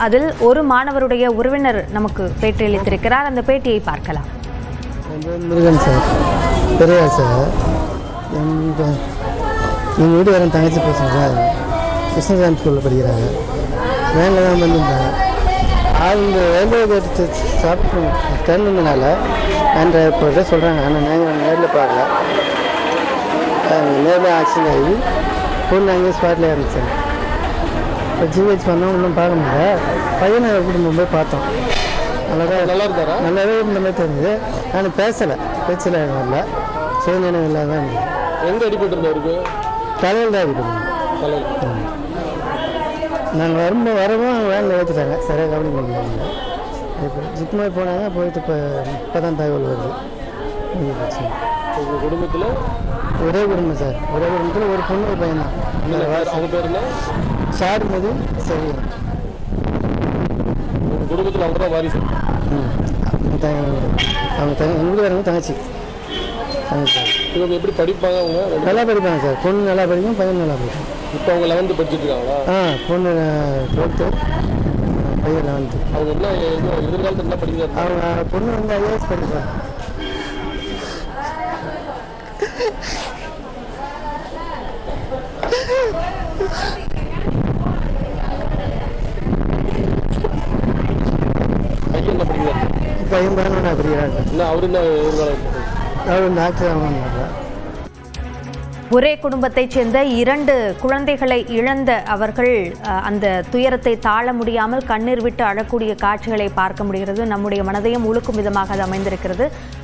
அதில் ஒரு மாணவருடைய உறவினர் நமக்கு பேட்டியளித்திருக்கிறார். அந்த பேட்டியை பார்க்கலாம். முருகன் சார், பெரியார் சார், எங்கள் வீடு வேறு தங்கச்சி பேசுகிறேன் சார். கிருஷ்ணசாமி ஸ்கூலில் படிக்கிறாங்க. வேனில் தான் வந்துருந்தாங்க. அவங்க ரயில்வே கேட்டு சாப்பிட்டு திறந்ததுனால நான் இப்போ சொல்கிறாங்க. ஆனால் நாங்கள் நேரில் பார்க்கல. நேரில் ஆக்சிடென்ட் ஆகி பொண்ணு அங்கேயே ஸ்பாட்டில் இருந்துச்சு. இப்போ ஜிஹெச் பண்ணோம், ஒன்றும் பார்க்க முடியல. பையனை குடும்பம் போய் பார்த்தோம். நல்லா இருந்தாரா? நல்லாவே இருந்த மாதிரி தெரிஞ்சது. நான் பேசலை, பேச்சில் வரல, சுயநினைவு இல்லாத தான் இருந்தது. எங்கே அடிபட்டுருந்தவருக்கு? தலையில் தான் அடிபட்டு. நாங்கள் வரவும் வேனில் ஏற்றிட்டாங்க. சரியாக கவனிக்க முடியல. இப்போ ஜிப்மாய் போனாங்க. போயிட்டு இப்போ தான் தகவல் வருது. பிரச்சனை உங்கள் குடும்பத்தில் ஒரே குடும்பம் சார். ஒரே குடும்பத்தில் ஒரு பொண்ணு ஒரு பையன் தான். அவங்க பேர் என்ன? சாருமதி சரி. உங்கள் குடும்பத்தில் அவங்க தான் வாரிசு? அவங்க எங்களுக்கு வேறு தங்கச்சி. இவங்க எப்படி படிப்பாங்க? அவங்க நல்லா படிப்பாங்க சார். பொண்ணு நல்லா படிக்கும், பையன் நல்லா படிக்கும். இப்போ அவங்க 11th படிச்சுட்டு இருக்காங்களா? பொண்ணு 12th, பையன் 11th. அவங்க என்ன எதிர்காலத்தில் என்ன படிக்கிறாங்க? அவங்க பொண்ணு வந்து ஐஏஎஸ் படிப்பாங்க. பையன் என்ன படிக்கிறாங்க? பையன் 11 படிக்கிறாங்க. என்ன அவரு என்ன எதிர்காலம்? அவர் டாக்டர் ஆகணும். ஒரே குடும்பத்தைச் சேர்ந்த 2 குழந்தைகளை இழந்த அவர்கள் அந்த துயரத்தை தாழ முடியாமல் கண்ணீர் விட்டு அழக்கூடிய காட்சிகளை பார்க்க முடிகிறது. நம்முடைய மனதையும் உழுக்கும் விதமாக அது அமைந்திருக்கிறது.